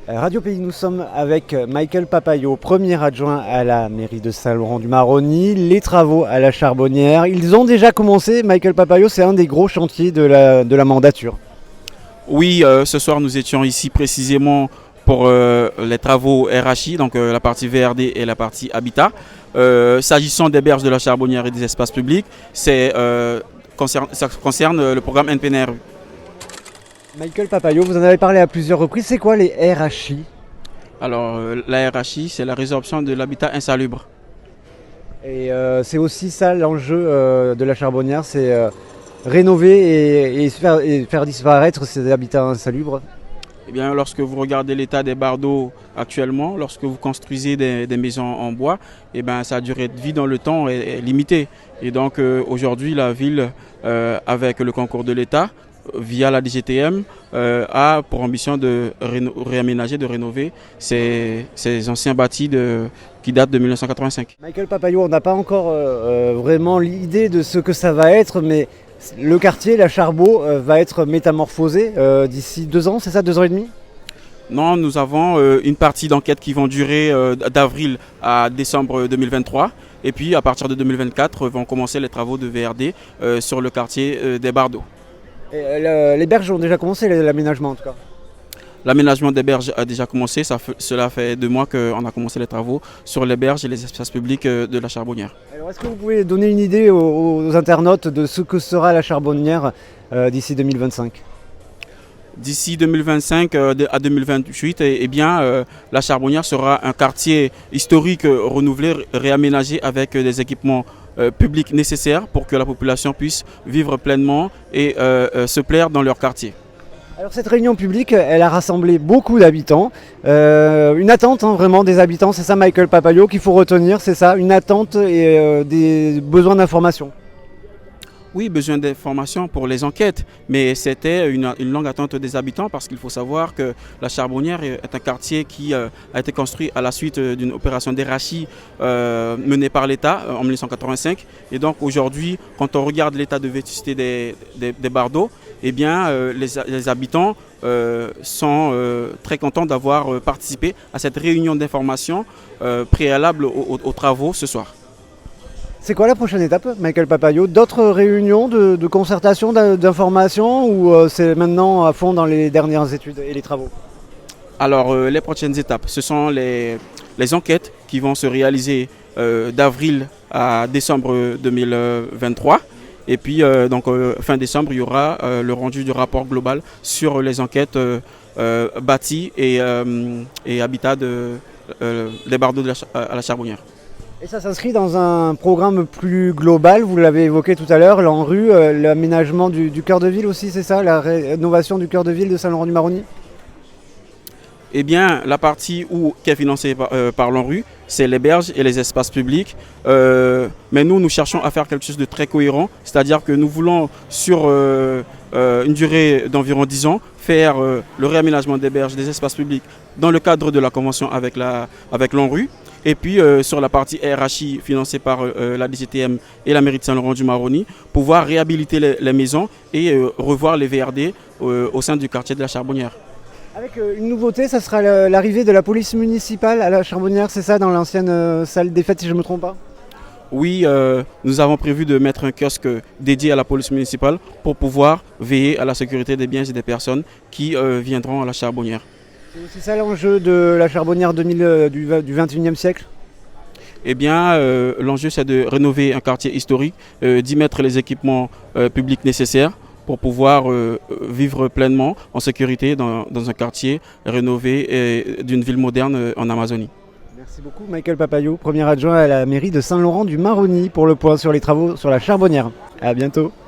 Radio Pays, nous sommes avec Michael Papayo, premier adjoint à la mairie de Saint-Laurent-du-Maroni. Les travaux à la Charbonnière, ils ont déjà commencé. Michael Papayo, c'est un des gros chantiers de la mandature. Oui, ce soir nous étions ici précisément pour les travaux RHI, donc la partie VRD et la partie Habitat. S'agissant des berges de la Charbonnière et des espaces publics, ça concerne le programme NPNR. Michael Papayo, vous en avez parlé à plusieurs reprises. C'est quoi les RHI? Alors la RHI, c'est la résorption de l'habitat insalubre. Et c'est aussi ça l'enjeu de la Charbonnière, c'est rénover et faire disparaître ces habitats insalubres. Eh bien, lorsque vous regardez l'état des barres d'eau actuellement, lorsque vous construisez des maisons en bois, eh bien, sa durée de vie dans le temps est limitée. Et donc aujourd'hui, la ville, avec le concours de l'État, via la DGTM, a pour ambition de réaménager, de rénover ces anciens bâtis qui datent de 1985. Michael Papayo, on n'a pas encore vraiment l'idée de ce que ça va être, mais le quartier, la Charbaud, va être métamorphosé d'ici 2 ans, c'est ça, 2 ans et demi? Non, nous avons une partie d'enquête qui vont durer d'avril à décembre 2023. Et puis à partir de 2024, vont commencer les travaux de VRD sur le quartier des Bardeaux. Les berges ont déjà commencé, l'aménagement en tout cas. L'aménagement des berges a déjà commencé. Cela fait 2 mois qu'on a commencé les travaux sur les berges et les espaces publics de la Charbonnière. Alors est-ce que vous pouvez donner une idée aux internautes de ce que sera la Charbonnière d'ici 2025? D'ici 2025 à 2028, la Charbonnière sera un quartier historique renouvelé, réaménagé avec des équipements publics nécessaires pour que la population puisse vivre pleinement et se plaire dans leur quartier. Alors cette réunion publique, elle a rassemblé beaucoup d'habitants, une attente vraiment des habitants, c'est ça Michael Papayo qu'il faut retenir, c'est ça, une attente et des besoins d'information. Oui, besoin d'informations pour les enquêtes, mais c'était une longue attente des habitants parce qu'il faut savoir que la Charbonnière est un quartier qui a été construit à la suite d'une opération d'RHI menée par l'État en 1985. Et donc aujourd'hui, quand on regarde l'état de vétusté des barres d'eau, eh bien, les habitants sont très contents d'avoir participé à cette réunion d'information préalable aux travaux ce soir. C'est quoi la prochaine étape, Michael Papayo? D'autres réunions de concertation, d'information ou c'est maintenant à fond dans les dernières études et les travaux? Alors les prochaines étapes, ce sont les enquêtes qui vont se réaliser d'avril à décembre 2023. Et puis fin décembre, il y aura le rendu du rapport global sur les enquêtes bâties et habitat des barres d'eau à la Charbonnière. Et ça s'inscrit dans un programme plus global, vous l'avez évoqué tout à l'heure, l'ANRU, l'aménagement du cœur de ville aussi, c'est ça, la rénovation du cœur de ville de Saint-Laurent-du-Maroni? Eh bien, la partie qui est financée par l'ANRU, c'est les berges et les espaces publics. Mais nous cherchons à faire quelque chose de très cohérent, c'est-à-dire que nous voulons, sur une durée d'environ 10 ans, faire le réaménagement des berges, des espaces publics, dans le cadre de la convention avec l'ANRU. Et puis sur la partie RHI financée par la DGTM et la mairie de Saint-Laurent-du-Maroni, pouvoir réhabiliter les maisons et revoir les VRD au sein du quartier de la Charbonnière. Avec une nouveauté, ça sera l'arrivée de la police municipale à la Charbonnière, c'est ça, dans l'ancienne salle des fêtes si je ne me trompe pas? Oui, nous avons prévu de mettre un kiosque dédié à la police municipale pour pouvoir veiller à la sécurité des biens et des personnes qui viendront à la Charbonnière. C'est ça l'enjeu de la Charbonnière du 21e siècle? Eh bien, l'enjeu c'est de rénover un quartier historique, d'y mettre les équipements publics nécessaires pour pouvoir vivre pleinement en sécurité dans un quartier rénové et d'une ville moderne en Amazonie. Merci beaucoup Michael Papayo, premier adjoint à la mairie de Saint-Laurent-du-Maroni pour le point sur les travaux sur la Charbonnière. À bientôt.